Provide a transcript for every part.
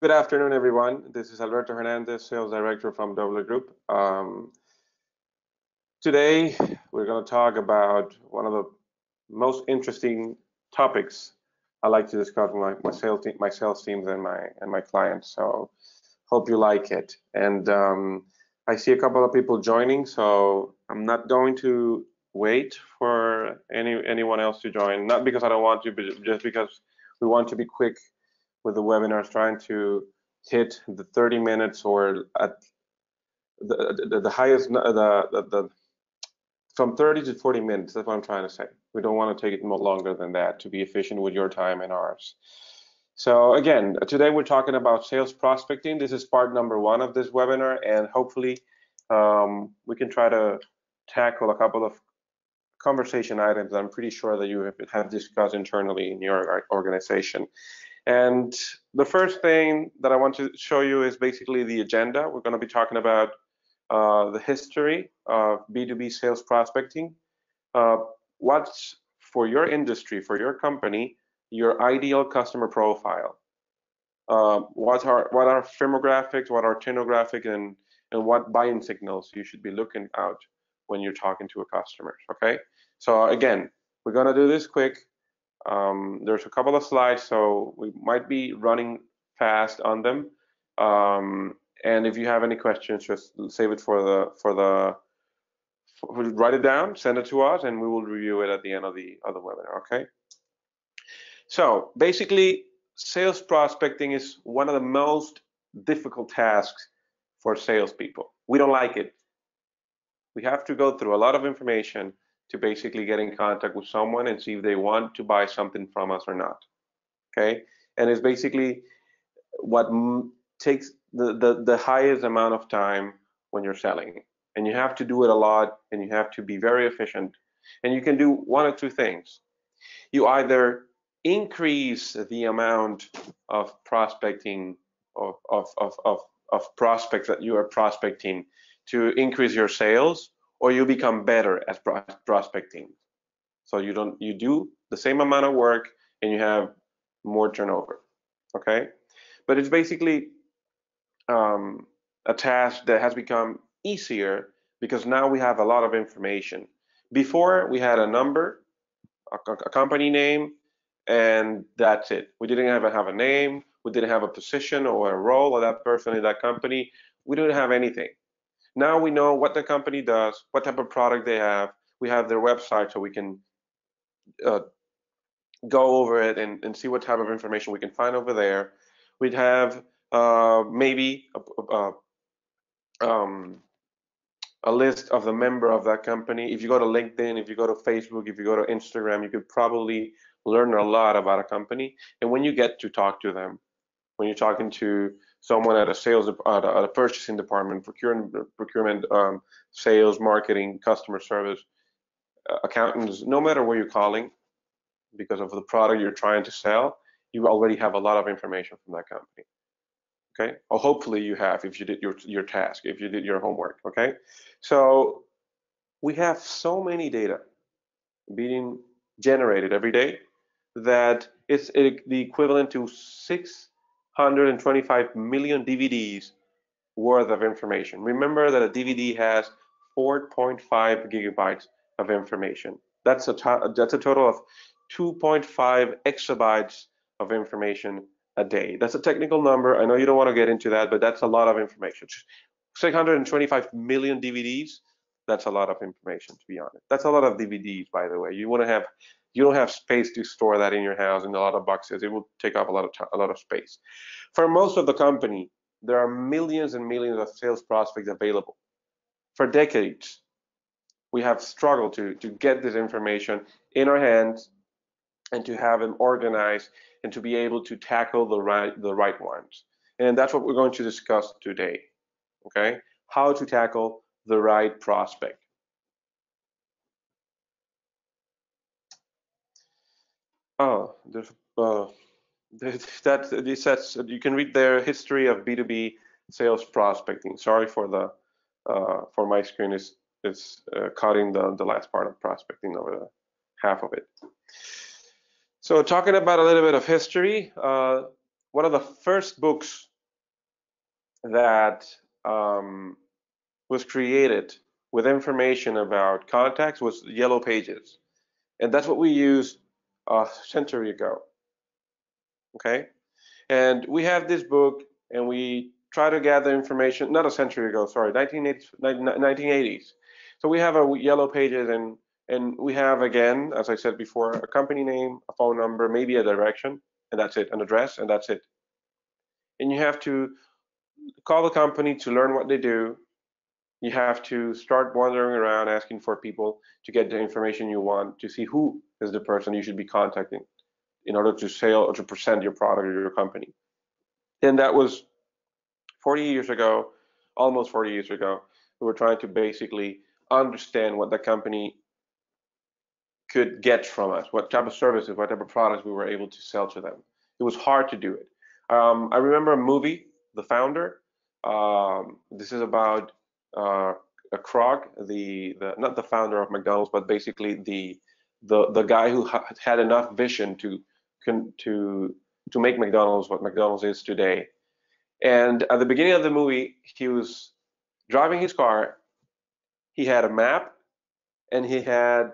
Good afternoon, everyone. This is Alberto Hernandez, Sales Director from Doubler Group. Today, we're going to talk about one of the most interesting topics I like to discuss with my sales teams and my clients. So, hope you like it. And I see a couple of people joining, so I'm not going to wait for anyone else to join. Not because I don't want to, but just because we want to be quick with the webinars, trying to hit the 30 minutes or at the highest, from 30 to 40 minutes. That's what I'm trying to say. We don't want to take it more longer than that to be efficient with your time and ours. So again, today we're talking about sales prospecting. This is part number 1 of this webinar, and hopefully we can try to tackle a couple of conversation items I'm pretty sure that you have discussed internally in your organization. And the first thing that I want to show you is basically the agenda. We're going to be talking about the history of B2B sales prospecting. What's for your industry, for your company, your ideal customer profile? What are FIRMOGRAPHICS, what are TECHNOGRAPHIC, and what buying signals you should be looking out when you're talking to a customer, okay? So again, we're gonna do this quick. There's a couple of slides, so we might be running fast on them. And if you have any questions, just save it write it down, send it to us, and we will review it at the end of the webinar, okay? So basically, sales prospecting is one of the most difficult tasks for salespeople. We don't like it. We have to go through a lot of information to basically get in contact with someone and see if they want to buy something from us or not, okay? And it's basically what takes the highest amount of time when you're selling. And you have to do it a lot, and you have to be very efficient. And you can do one of two things. You either increase the amount of prospecting of prospects that you are prospecting to increase your sales, or you become better at prospecting. So you do the same amount of work and you have more turnover, okay? But it's basically a task that has become easier because now we have a lot of information. Before, we had a number, a company name, and that's it. We didn't have a name, we didn't have a position or a role of that person in that company. We didn't have anything. Now we know what the company does, what type of product they have. We have their website, so we can go over it and see what type of information we can find over there. We'd have maybe a list of the member of that company. If you go to LinkedIn, if you go to Facebook, if you go to Instagram, you could probably learn a lot about a company. And when you get to talk to them, when you're talking to someone at a sales, at a purchasing department, procurement, sales, marketing, customer service, accountants, no matter where you're calling, because of the product you're trying to sell, you already have a lot of information from that company. Okay, or hopefully you have if you did your task, if you did your homework. Okay, so we have so many data being generated every day that it's the equivalent to 625 million DVDs worth of information. Remember that a DVD has 4.5 gigabytes of information. That's a total of 2.5 exabytes of information a day. That's a technical number. I know you don't want to get into that, but that's a lot of information. 625 million DVDs, that's a lot of information, to be honest. That's a lot of DVDs, by the way. You don't have space to store that in your house in a lot of boxes. It will take up a lot of space. For most of the company, there are millions and millions of sales prospects available. For decades, we have struggled to get this information in our hands and to have them organized and to be able to tackle the right ones. And that's what we're going to discuss today, okay? How to tackle the right prospect. Oh, you can read their history of B2B sales prospecting. Sorry for my screen is cutting the last part of prospecting over the half of it. So talking about a little bit of history, one of the first books that was created with information about contacts was Yellow Pages, and that's what we used a century ago. Okay, and we have this book, and we try to gather information. Not a century ago, sorry, 1980s. So we have a Yellow Pages, and we have, again, as I said before, a company name, a phone number, maybe a direction, and that's it, an address, and that's it. And you have to call the company to learn what they do. You have to start wandering around asking for people to get the information you want, to see who is the person you should be contacting in order to sell or to present your product or your company. And that was 40 years ago, almost 40 years ago. We were trying to basically understand what the company could get from us, what type of services, what type of products we were able to sell to them. It was hard to do it. I remember a movie, The Founder. This is about a Krog, the not the founder of McDonald's, but basically the guy who had enough vision to make McDonald's what McDonald's is today. And at the beginning of the movie, he was driving his car. He had a map, and he had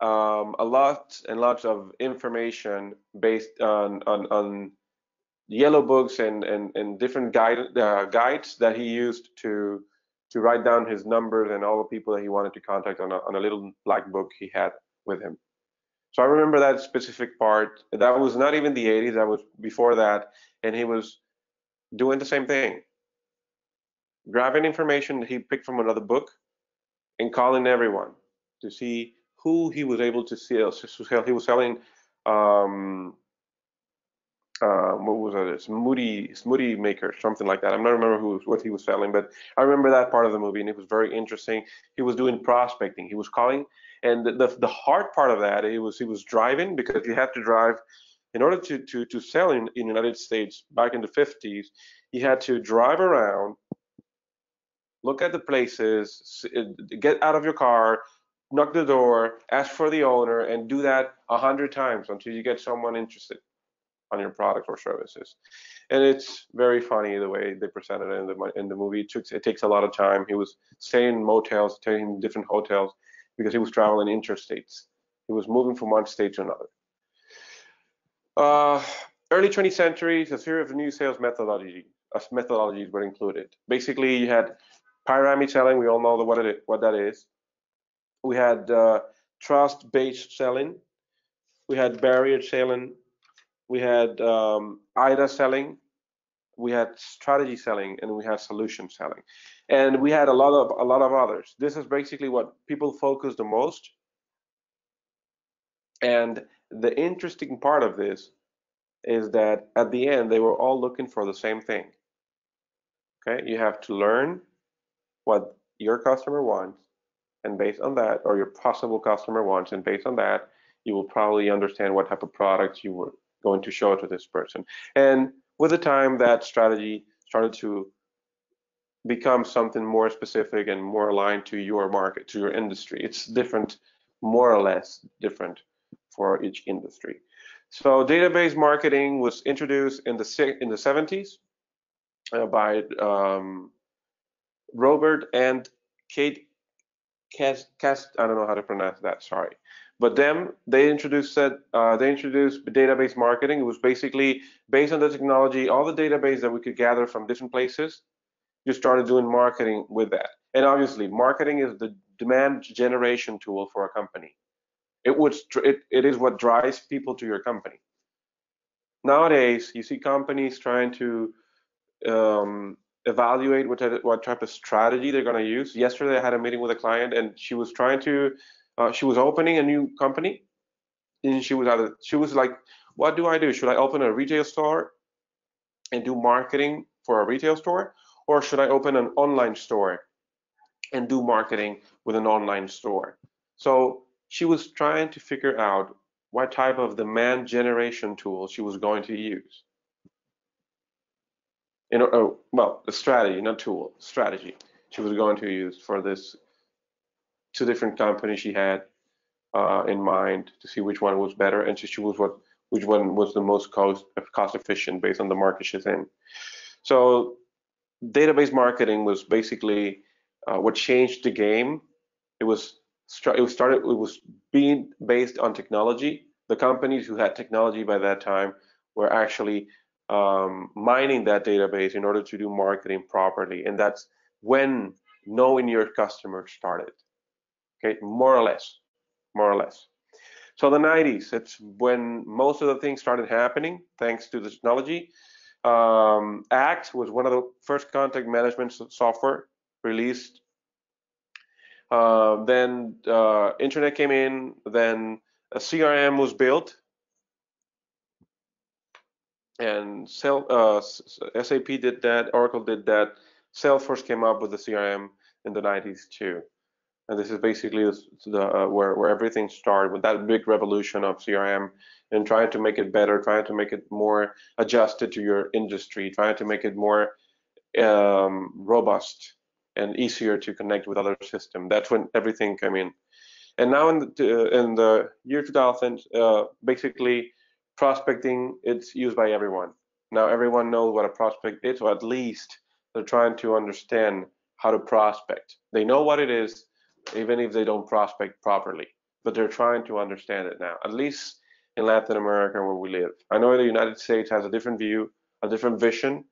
a lot and lots of information based on yellow books and different guides that he used to write down his numbers and all the people that he wanted to contact on a little black book he had with him. So I remember that specific part. That was not even the 80s, that was before that, and he was doing the same thing, grabbing information that he picked from another book and calling everyone to see who he was able to sell. He was selling what was it? Smoothie maker, something like that. I'm not remember what he was selling, but I remember that part of the movie, and it was very interesting. He was doing prospecting. He was calling, and the hard part of that, he was driving, because you had to drive in order to sell in the United States back in the 50s. You had to drive around, look at the places, get out of your car, knock the door, ask for the owner, and do that 100 times until you get someone interested on your product or services. And it's very funny the way they presented it in the movie. It takes a lot of time. He was staying in motels, staying in different hotels, because he was traveling interstates. He was moving from one state to another. Early 20th century, a series of new sales methodologies were included. Basically, you had pyramid selling. We all know what that is. We had trust-based selling. We had barrier selling. We had IDA selling. We had strategy selling, and we had solution selling, and we had a lot of others. This is basically what people focus the most. And the interesting part of this is that at the end, they were all looking for the same thing. Okay, you have to learn what your customer wants, and based on that, or your possible customer wants, and based on that, you will probably understand what type of products you were going to show to this person. And with the time, that strategy started to become something more specific and more aligned to your market, to your industry. It's different, more or less different for each industry. So database marketing was introduced in the 70s by Robert and Kate Cast. I don't know how to pronounce that. Sorry, but they introduced database marketing. It was basically based on the technology, all the database that we could gather from different places. You started doing marketing with that, and obviously, marketing is the demand generation tool for a company. It is what drives people to your company. Nowadays, you see companies trying to evaluate what type of strategy they're going to use. Yesterday, I had a meeting with a client, and she was opening a new company, and she was like, "What do I do? Should I open a retail store and do marketing for a retail store, or should I open an online store and do marketing with an online store?" So she was trying to figure out what type of demand generation tool she was going to use. Well, a strategy, not tool, strategy she was going to use for this two different companies she had in mind, to see which one was better, and to choose which one was the most cost efficient based on the market she's in. So database marketing was basically what changed the game. It was being based on technology. The companies who had technology by that time were actually mining that database in order to do marketing properly, and that's when knowing your customer started. Okay, more or less, more or less. So the 90s, it's when most of the things started happening thanks to the technology. ACT was one of the first contact management software released. Then internet came in, then a CRM was built, and SAP did that, Oracle did that. Salesforce came up with the CRM in the 90s too. And this is basically where everything started, with that big revolution of CRM and trying to make it better, trying to make it more adjusted to your industry, trying to make it more robust and easier to connect with other systems. That's when everything came in. And now in the year 2000, basically prospecting, it's used by everyone. Now everyone knows what a prospect is, or at least they're trying to understand how to prospect. They know what it is, even if they don't prospect properly, but they're trying to understand it now, at least in Latin America where we live. I know the United States has a different view, a different vision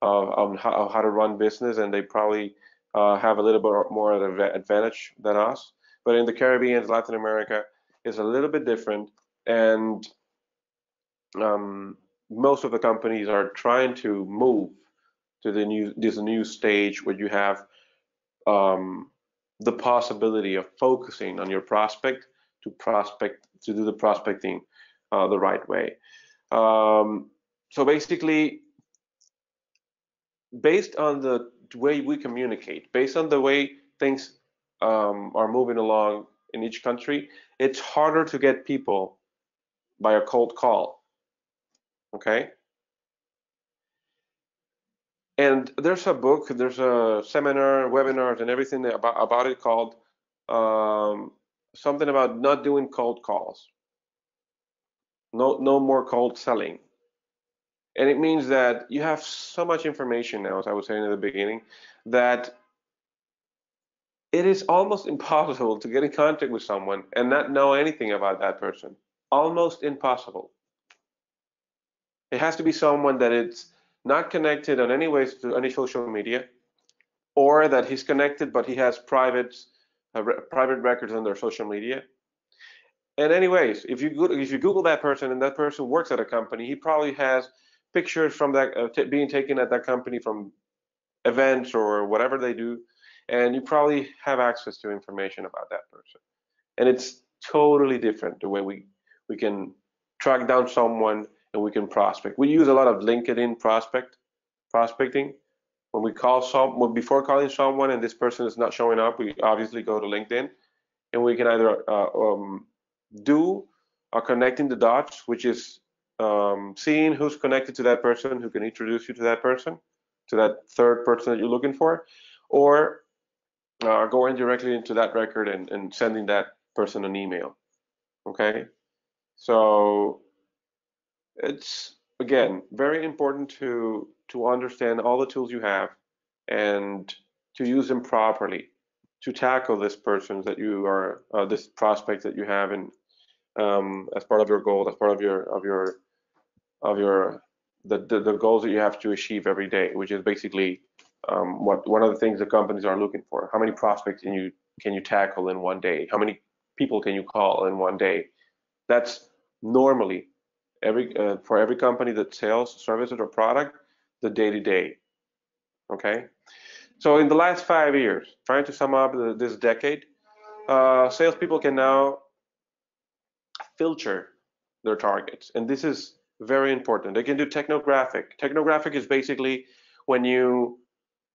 of how to run business, and they probably have a little bit more of an advantage than us. But in the Caribbean, Latin America is a little bit different, and most of the companies are trying to move to this new stage where you have the possibility of focusing on your prospect to do the prospecting the right way. So basically, based on the way we communicate, based on the way things are moving along in each country, it's harder to get people by a cold call. Okay? And there's a book, there's a seminar, webinars, and everything about it called something about not doing cold calls. No more cold selling. And it means that you have so much information now, as I was saying in the beginning, that it is almost impossible to get in contact with someone and not know anything about that person. Almost impossible. It has to be someone that it's not connected in any ways to any social media, or that he's connected but he has private records on their social media. And anyways, if you Google that person and that person works at a company, he probably has pictures from that being taken at that company from events or whatever they do, and you probably have access to information about that person. And it's totally different the way we can track down someone and we can prospect. We use a lot of LinkedIn prospecting. When we call before calling someone and this person is not showing up, we obviously go to LinkedIn, and we can either do connecting the dots, which is seeing who's connected to that person, who can introduce you to that person, to that third person that you're looking for, or going directly into that record and sending that person an email. Okay, so it's, again, very important to understand all the tools you have and to use them properly to tackle this person that you are, this prospect that you have, in as part of your goal, as part of the goals that you have to achieve every day, which is basically one of the things the companies are looking for. How many prospects can you tackle in one day? How many people can you call in one day? That's normally for every company that sells services or product, the day-to-day. Okay, so in the last 5 years, trying to sum up this decade, salespeople can now filter their targets, and this is very important. They can do technographic. Technographic is basically when you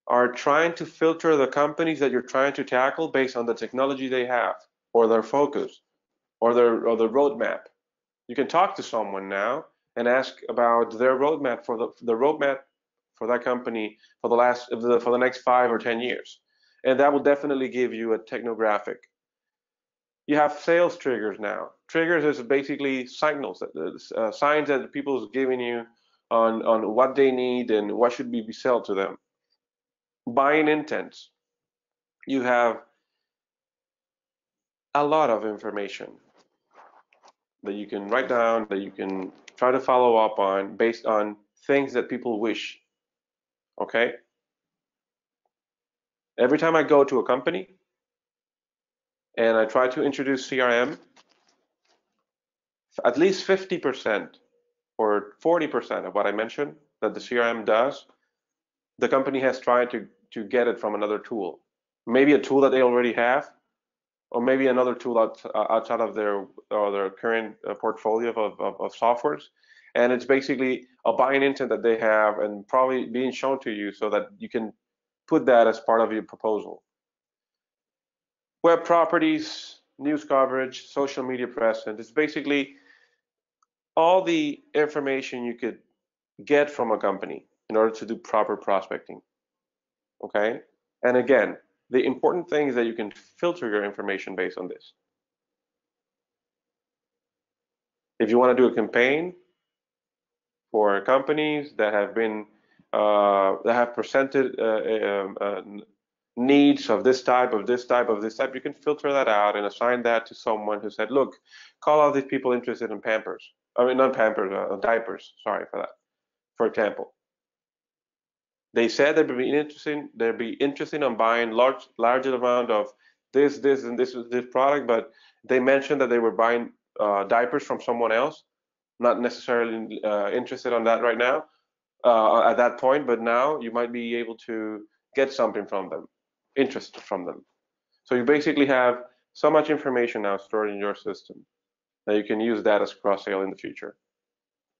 are trying to filter the companies that you're trying to tackle based on the technology they have, or their focus, or the roadmap. You can talk to someone now and ask about their roadmap for the roadmap for that company for the next 5 or 10 years, and that will definitely give you a technographic. You have sales triggers now. Triggers is basically signals, signs that people is giving you on what they need and what should be sold to them. buying intents. You have a lot of information that you can write down, that you can try to follow up on based on things that people wish. Okay? Every time I go to a company and I try to introduce CRM, at least 50% or 40% of what I mentioned that the CRM does, the company has tried to get it from another tool. Maybe a tool that they already have, or maybe another tool outside of their current portfolio of softwares. And it's basically a buying intent that they have and probably being shown to you so that you can put that as part of your proposal. Web properties, news coverage, social media presence. It's basically all the information you could get from a company in order to do proper prospecting. Okay? And again, the important thing is that you can filter your information based on this. If you want to do a campaign for companies that have been that have presented needs of this type, you can filter that out and assign that to someone who said, look, call all these people interested in Pampers. I mean, not Pampers, diapers. Sorry for that. For example, they said they'd be interested in buying larger amount of this product, but they mentioned that they were buying diapers from someone else, not necessarily interested on that right now at that point, but now you might be able to get something from them, interest from them. So you basically have so much information now stored in your system that you can use that as cross-sale in the future,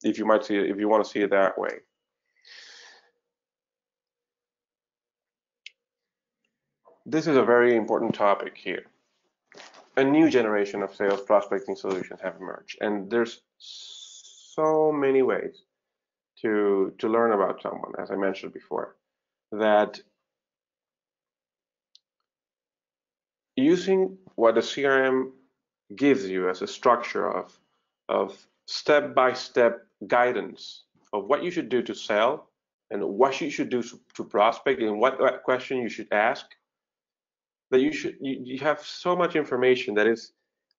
if you want to see it that way. This is a very important topic here. A new generation of sales prospecting solutions have emerged, and there's so many ways to learn about someone, as I mentioned before, that using what the CRM gives you as a structure of step-by-step guidance of what you should do to sell and what you should do to prospect and what question you should ask, that you have so much information that it's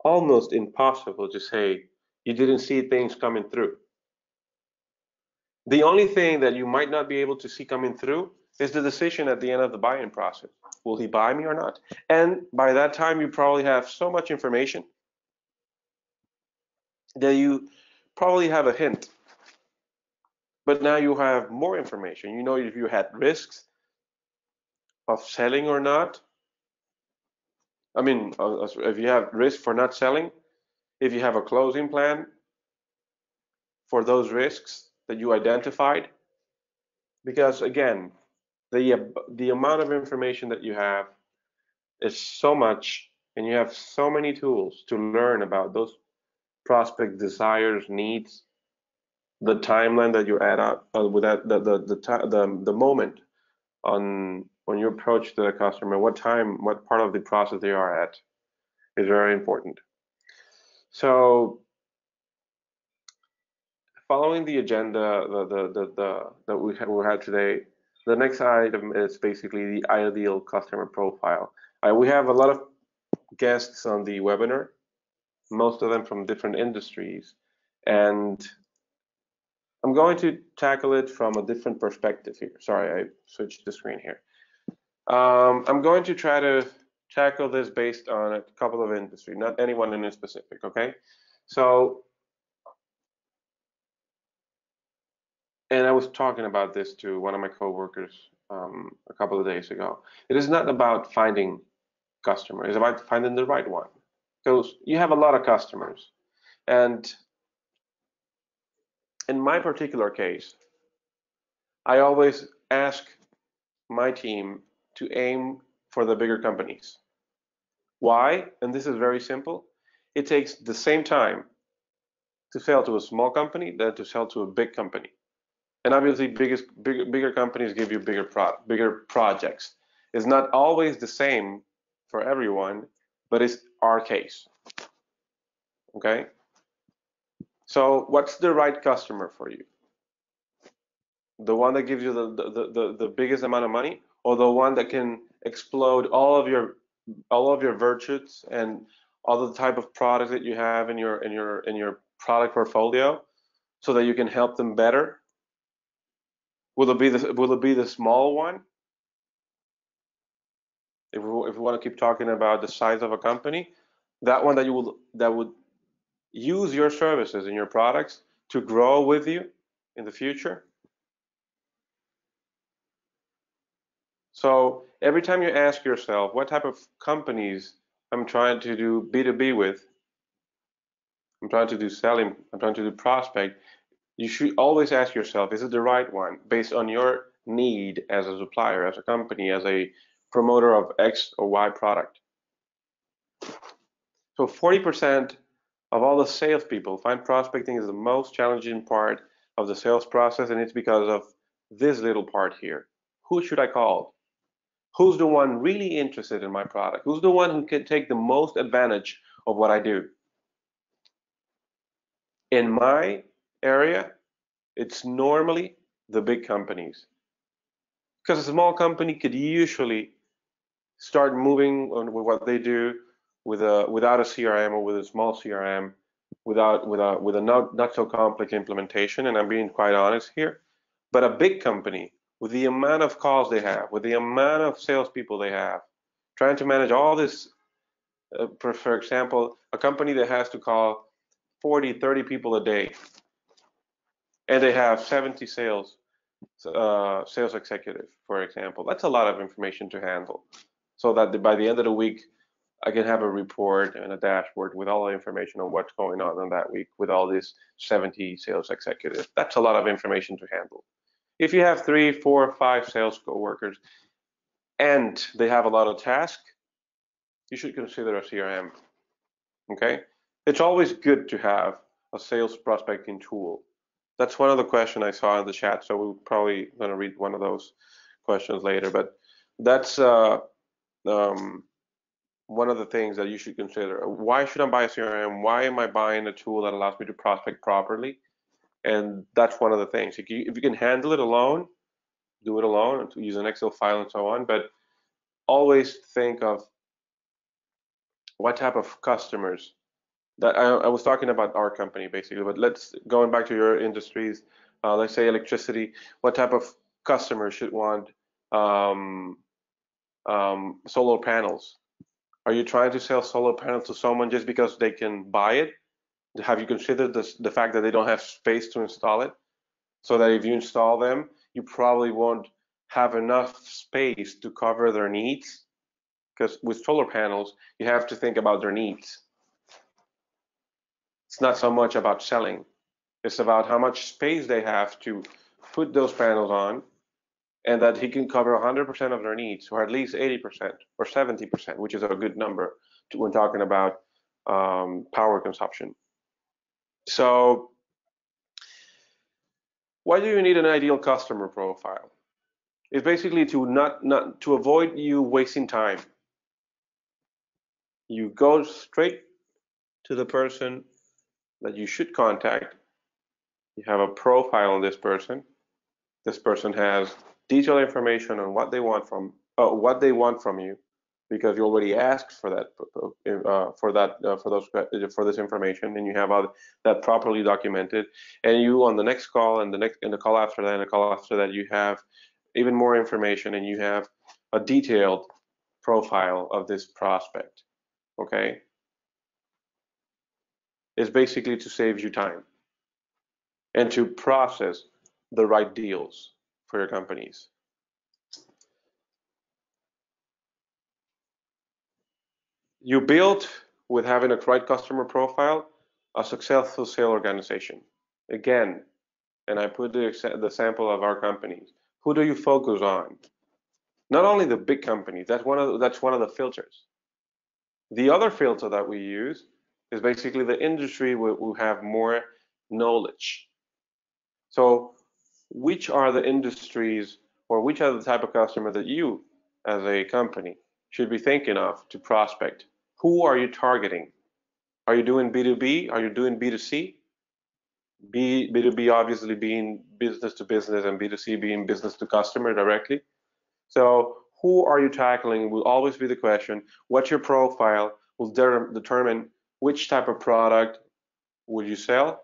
almost impossible to say you didn't see things coming through. The only thing that you might not be able to see coming through is the decision at the end of the buying process. Will he buy me or not? And by that time, you probably have so much information that you probably have a hint. But now you have more information. You know if you had risks of selling or not. I mean, if you have risk for not selling, if you have a closing plan for those risks that you identified. Because again, the amount of information that you have is so much, and you have so many tools to learn about those prospect desires, needs, the timeline that you add up with that, the moment on when you approach the customer, what part of the process they are at is very important. So following the agenda that we had today, the next item is basically the ideal customer profile. We have a lot of guests on the webinar, most of them from different industries, and I'm going to tackle it from a different perspective here. Sorry, I switched the screen here. I'm going to try to tackle this based on a couple of industries, not anyone in specific, okay? So, and I was talking about this to one of my coworkers a couple of days ago. It is not about finding customers, it's about finding the right one. Because you have a lot of customers, and in my particular case, I always ask my team to aim for the bigger companies. Why? And this is very simple. It takes the same time to sell to a small company than to sell to a big company. And obviously, bigger companies give you bigger projects. It's not always the same for everyone, but it's our case. Okay? So what's the right customer for you? The one that gives you the biggest amount of money, or the one that can explode all of your virtues and all the type of products that you have in your product portfolio, so that you can help them better? Will it be the small one? If we want to keep talking about the size of a company, that one that would use your services and your products to grow with you in the future. So every time you ask yourself what type of companies I'm trying to do B2B with, I'm trying to do selling, I'm trying to do prospect, you should always ask yourself, is it the right one based on your need as a supplier, as a company, as a promoter of X or Y product? So 40% of all the salespeople find prospecting is the most challenging part of the sales process, and it's because of this little part here. Who should I call? Who's the one really interested in my product? Who's the one who can take the most advantage of what I do? In my area, it's normally the big companies. Because a small company could usually start moving on with what they do without a CRM or with a small CRM, with a not so complex implementation, and I'm being quite honest here. But a big company, with the amount of calls they have, with the amount of salespeople they have, trying to manage all this, for example, a company that has to call 40, 30 people a day, and they have 70 sales executive, for example. That's a lot of information to handle. So that by the end of the week, I can have a report and a dashboard with all the information on what's going on in that week with all these 70 sales executives. That's a lot of information to handle. If you have 3, 4, 5 sales coworkers and they have a lot of tasks, you should consider a CRM. Okay? It's always good to have a sales prospecting tool. That's one of the questions I saw in the chat, so we're probably going to read one of those questions later. But that's one of the things that you should consider. Why should I buy a CRM? Why am I buying a tool that allows me to prospect properly? And that's one of the things. If you can handle it alone, do it alone, use an Excel file and so on. But always think of what type of customers. That I was talking about our company basically, but going back to your industries, let's say electricity. What type of customers should want solar panels? Are you trying to sell solar panels to someone just because they can buy it? Have you considered the fact that they don't have space to install it? So that if you install them, you probably won't have enough space to cover their needs. Because with solar panels, you have to think about their needs. It's not so much about selling. It's about how much space they have to put those panels on, and that he can cover 100% of their needs, or at least 80% or 70%, which is a good number when talking about power consumption. So why do you need an ideal customer profile? It's basically to avoid you wasting time. You go straight to the person that you should contact. You have a profile on this person. This person has detailed information on what they want from you, because you already asked for that for this information, and you have that properly documented. And you on the next call and the call after that and the call after that, you have even more information, and you have a detailed profile of this prospect. Okay, it's basically to save you time and to process the right deals for your companies. You build, with having a right customer profile, a successful sales organization. Again, and I put the sample of our companies. Who do you focus on? Not only the big companies. That's one of the filters. The other filter that we use is basically the industry where we have more knowledge. So which are the industries, or which are the type of customer that you as a company should be thinking of to prospect? Who are you targeting? Are you doing B2B? Are you doing B2C? B2B obviously being business to business, and B2C being business to customer directly. So who are you tackling will always be the question. What's your profile will determine which type of product would you sell,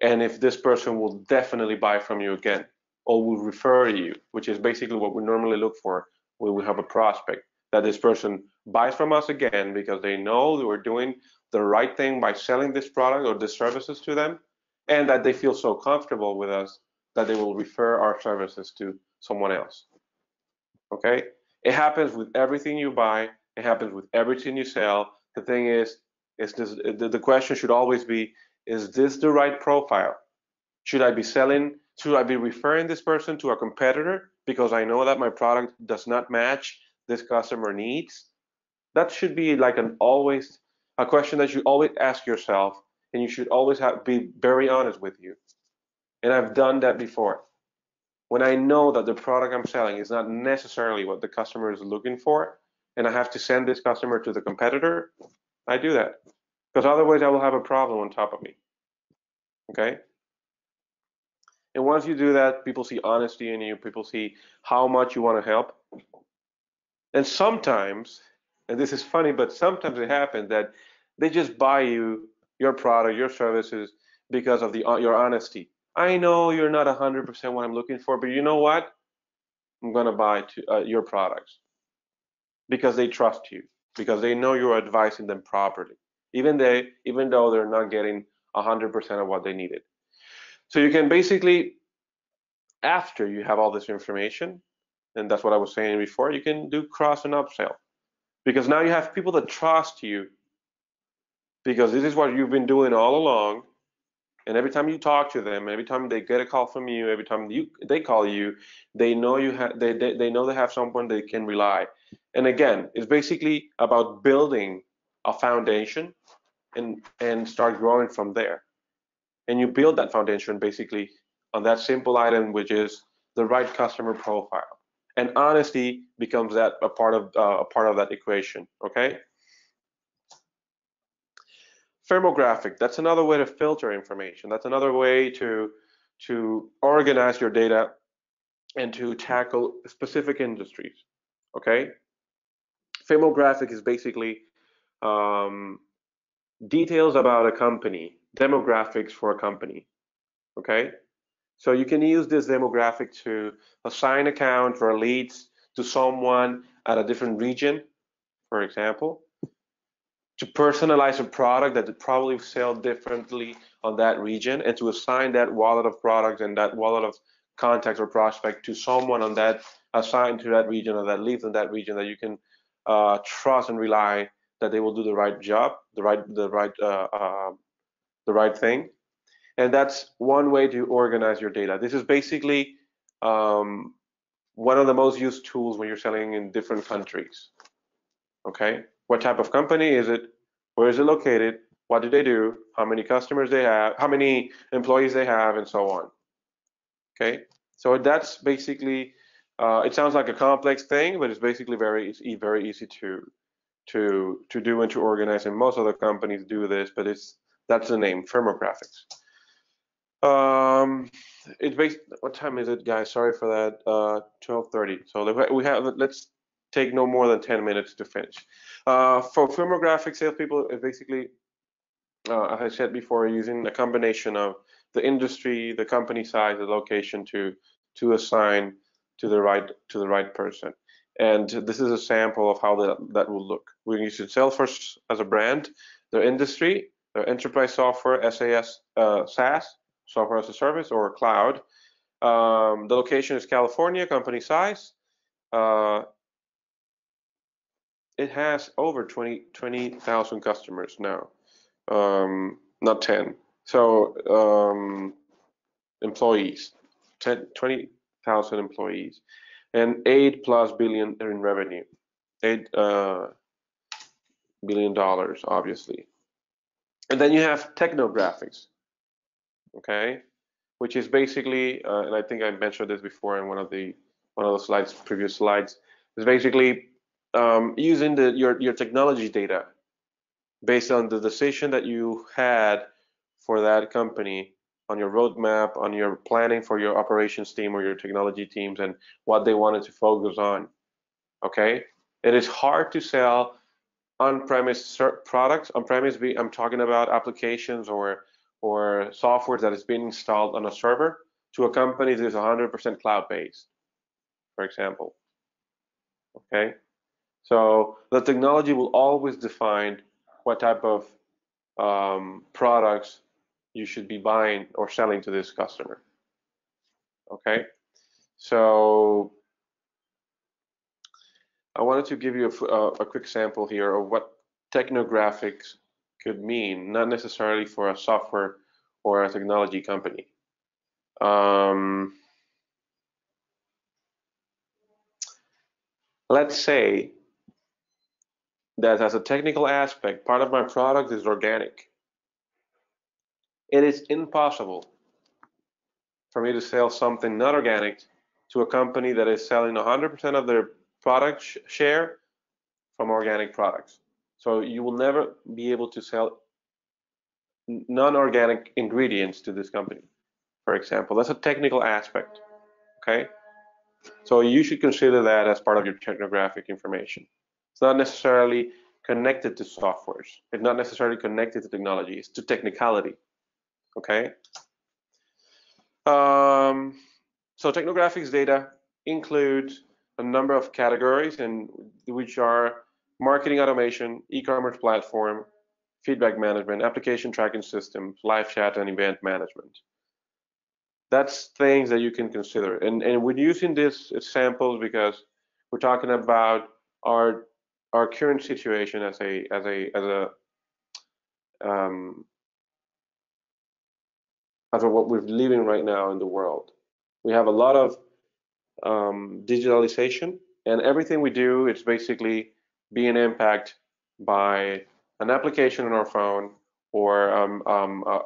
and if this person will definitely buy from you again or will refer you, which is basically what we normally look for when we have a prospect, that this person buys from us again because they know that we're doing the right thing by selling this product or these services to them, and that they feel so comfortable with us that they will refer our services to someone else. Okay? It happens with everything you buy. It happens with everything you sell. The thing is the question should always be, is this the right profile? Should I be referring this person to a competitor because I know that my product does not match this customer needs? That should be like a question that you always ask yourself, and you should always be very honest with you. And I've done that before. When I know that the product I'm selling is not necessarily what the customer is looking for, and I have to send this customer to the competitor, I do that. Because otherwise I will have a problem on top of me. Okay? And once you do that, people see honesty in you, people see how much you want to help. And sometimes, and this is funny, but sometimes it happens that they just buy you your product, your services because of your honesty. I know you're not 100% what I'm looking for, but you know what? I'm going to buy your products because they trust you, because they know you're advising them properly, even though they're not getting 100% of what they needed. So you can basically, after you have all this information, and that's what I was saying before, you can do cross and upsell, because now you have people that trust you because this is what you've been doing all along. And every time you talk to them, every time they get a call from you, every time they call you, they know they know they have someone they can rely. And again, it's basically about building a foundation and start growing from there. And you build that foundation basically on that simple item, which is the right customer profile. And honesty becomes a part of that equation. Okay. Firmographic, that's another way to filter information. That's another way to organize your data and to tackle specific industries. Okay. Firmographic is basically details about a company, demographics for a company. Okay. So you can use this demographic to assign accounts or leads to someone at a different region, for example, to personalize a product that probably sell differently on that region, and to assign that wallet of products and that wallet of contacts or prospect to someone on that assigned to that region or that lives in that region that you can trust and rely that they will do the right job, the right thing. And that's one way to organize your data. This is basically one of the most used tools when you're selling in different countries. Okay, what type of company is it? Where is it located? What do they do? How many customers they have? How many employees they have, and so on. Okay, so that's basically. It sounds like a complex thing, but it's basically very easy to do and to organize. And most other companies do this, but that's the name, Firmographics. It's based. What time is it, guys? Sorry for that. 12:30. So we have. Let's take no more than 10 minutes to finish. For firmographic salespeople, it's basically, as I said before, using a combination of the industry, the company size, the location to assign to the right person. And this is a sample of how that will look. We're using Salesforce as a brand, their industry, their enterprise software, SaaS, software as a service or cloud. The location is California, company size. It has over 20,000 customers now, not 10. So employees, 20,000 employees, and $8+ billion in revenue, $8 billion, obviously. And then you have Technographics, okay, which is basically, and I think I mentioned this before in one of the slides, previous slides, is basically using your technology data based on the decision that you had for that company on your roadmap, on your planning for your operations team or your technology teams and what they wanted to focus on. Okay, it is hard to sell on-premise products. On-premise, I'm talking about applications or software that is being installed on a server to a company that is 100% cloud-based, for example. Okay, so the technology will always define what type of products you should be buying or selling to this customer. Okay, so I wanted to give you a quick sample here of what technographics could mean, not necessarily for a software or a technology company. Let's say that as a technical aspect, part of my product is organic. It is impossible for me to sell something not organic to a company that is selling 100% of their product share from organic products. So you will never be able to sell non-organic ingredients to this company, for example. That's a technical aspect, okay? So you should consider that as part of your technographic information. It's not necessarily connected to softwares. It's not necessarily connected to technology. It's to technicality, okay? So technographics data includes a number of categories, and which are marketing automation, e-commerce platform, feedback management, application tracking systems, live chat, and event management. That's things that you can consider. And we're using this examples because we're talking about our current situation as what we're living right now in the world. We have a lot of digitalization, and everything we do is basically being impacted by an application on our phone or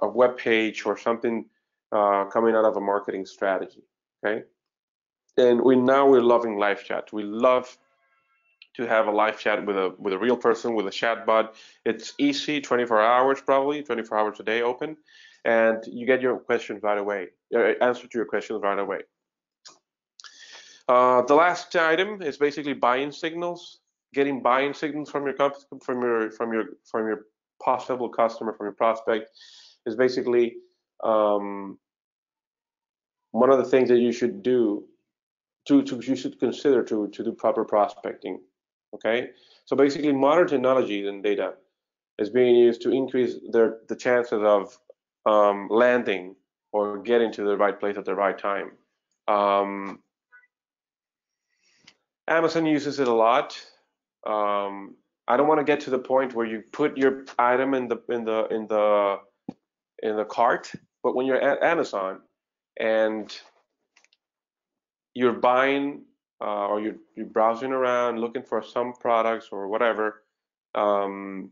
a web page or something coming out of a marketing strategy. Okay, and we're loving live chat. We love to have a live chat with a real person, with a chat bot. It's easy, 24 hours probably, 24 hours a day open, and you get your questions right away, answer to your questions right away. The last item is basically buying signals. Getting buying signals from your possible customer, from your prospect, is basically one of the things that you should do you should consider to do proper prospecting. Okay, so basically modern technology and data is being used to increase the chances of landing or getting to the right place at the right time. Amazon uses it a lot. I don't want to get to the point where you put your item in the cart, but when you're at Amazon and you're buying or you're browsing around looking for some products or whatever, and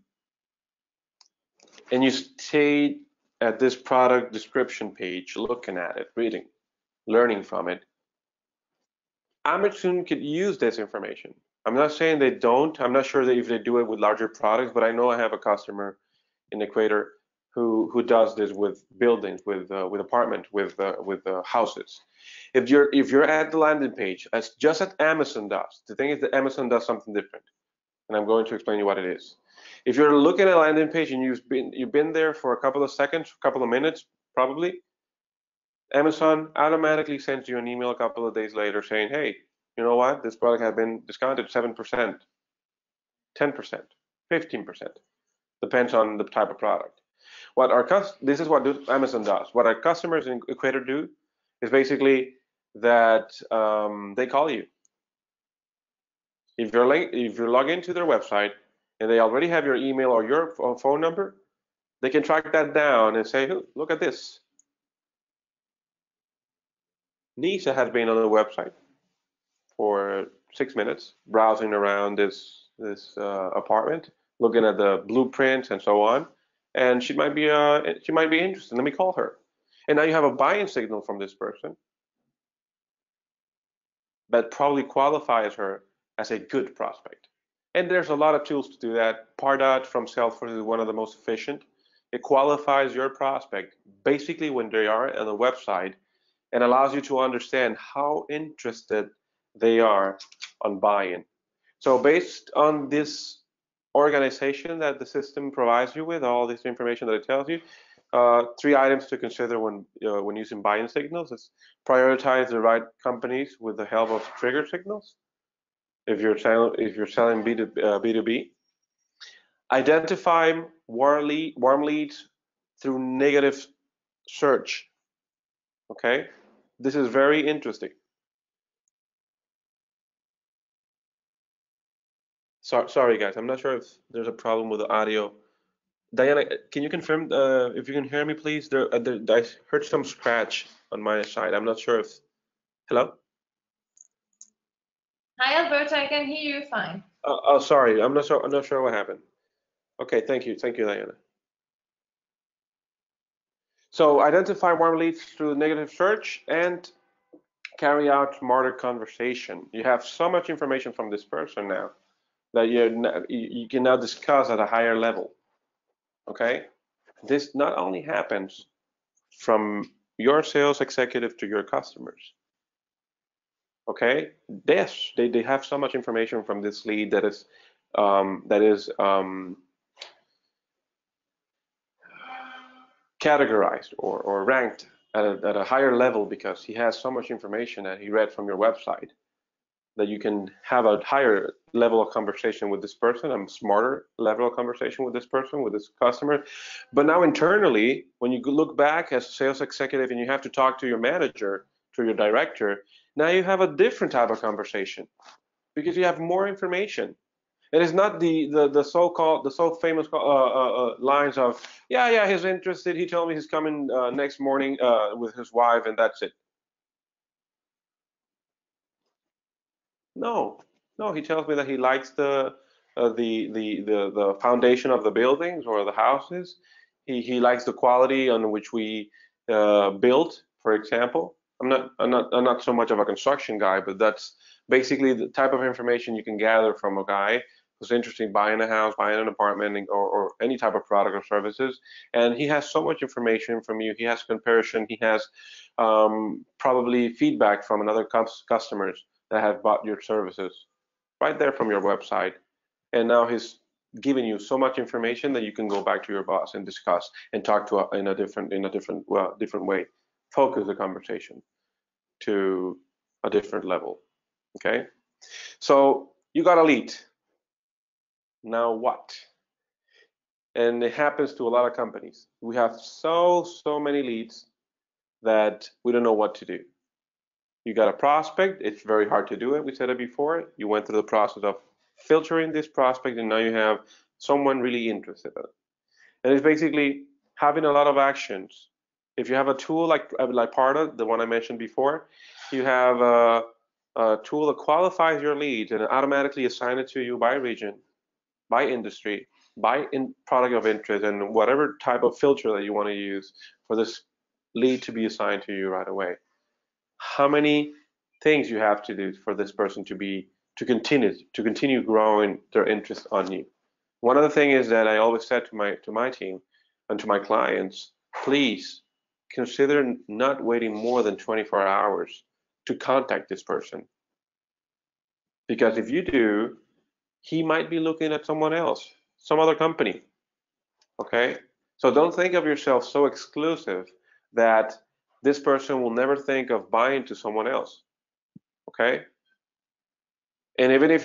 you stay at this product description page, looking at it, reading, learning from it, Amazon could use this information. I'm not saying they don't. I'm not sure that if they do it with larger products, but I know I have a customer in Equator who does this with buildings, with apartments, with houses. If you're at the landing page, as just as Amazon does, the thing is that Amazon does something different, and I'm going to explain you what it is. If you're looking at a landing page and you've been there for a couple of seconds, a couple of minutes, probably, Amazon automatically sends you an email a couple of days later saying, hey, you know what? This product has been discounted 7%, 10%, 15%. Depends on the type of product. This is what Amazon does. What our customers in Equator do is basically that they call you. If you log into their website and they already have your email or your phone number, they can track that down and say, look at this. Nisha has been on the website for 6 minutes, browsing around this apartment, looking at the blueprints and so on, and she might be interested. Let me call her. And now you have a buying signal from this person that probably qualifies her as a good prospect. And there's a lot of tools to do that. Pardot from Salesforce is one of the most efficient. It qualifies your prospect basically when they are on the website and allows you to understand how interested they are on buying. So based on this organization that the system provides you with, all this information that it tells you, 3 items to consider when using buying signals is prioritize the right companies with the help of trigger signals. If you're selling B2B, identify warm leads through negative search. Okay, this is very interesting. Sorry guys, I'm not sure if there's a problem with the audio. Diana, can you confirm if you can hear me, please? I heard some scratch on my side. I'm not sure if. Hello? Hi, Alberto. I can hear you fine. Oh, sorry. I'm not sure what happened. Okay, thank you, Diana. So identify warm leads through negative search and carry out smarter conversation. You have so much information from this person now that you can now discuss at a higher level. Okay, this not only happens from your sales executive to your customers. Okay, yes, they have so much information from this lead that is categorized or ranked at a higher level because he has so much information that he read from your website that you can have a higher level of conversation with this person, a smarter level of conversation with this person, with this customer. But now internally, when you look back as a sales executive and you have to talk to your manager, to your director, now you have a different type of conversation because you have more information. It is not the so famous lines of yeah he's interested. He told me he's coming next morning with his wife and that's it. No, no, he tells me that he likes the foundation of the buildings or the houses. He likes the quality on which we built, for example. I'm not so much of a construction guy, but that's basically the type of information you can gather from a guy who's interested in buying a house, buying an apartment, or any type of product or services. And he has so much information from you. He has comparison. He has probably feedback from another customers that have bought your services right there from your website. And now he's giving you so much information that you can go back to your boss and discuss and talk to in a different way. Focus the conversation to a different level. Okay, so you got a lead. Now what? And it happens to a lot of companies. We have so many leads that we don't know what to do. You got a prospect, it's very hard to do it. We said it before. You went through the process of filtering this prospect and now you have someone really interested in it. And it's basically having a lot of actions. If you have a tool like Parta, the one I mentioned before, you have a tool that qualifies your leads and automatically assign it to you by region, by industry, by product of interest, and whatever type of filter that you want to use for this lead to be assigned to you right away. How many things you have to do for this person to continue growing their interest on you. One of the things is that I always said to my team and to my clients, please consider not waiting more than 24 hours to contact this person. Because if you do, he might be looking at someone else, some other company. Okay? So don't think of yourself so exclusive that this person will never think of buying to someone else. Okay? And even if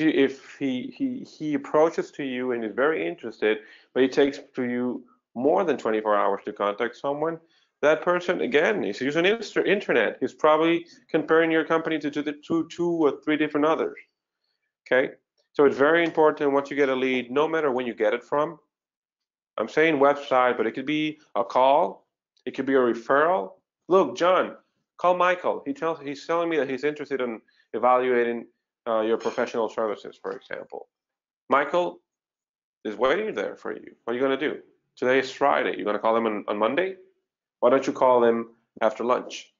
he approaches to you and is very interested, but it takes to you more than 24 hours to contact someone, that person again is using internet. He's probably comparing your company to two or three different others. Okay? So it's very important once you get a lead, no matter when you get it from. I'm saying website, but it could be a call, it could be a referral. Look, John, call Michael. He's telling me that he's interested in evaluating your professional services, for example. Michael is waiting there for you. What are you going to do? Today is Friday. You're going to call him on Monday? Why don't you call him after lunch,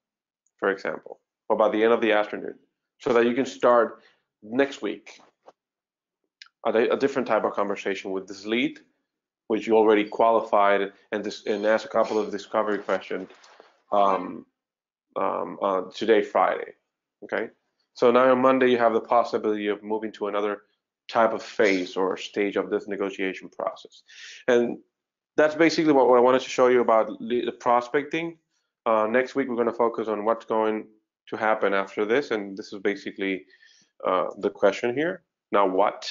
for example, or by the end of the afternoon, so that you can start next week a different type of conversation with this lead which you already qualified and asked a couple of discovery questions today, Friday. Okay, so now on Monday you have the possibility of moving to another type of phase or stage of this negotiation process, and that's basically what I wanted to show you about the prospecting. Next week we're going to focus on what's going to happen after this, and this is basically the question here. Now what?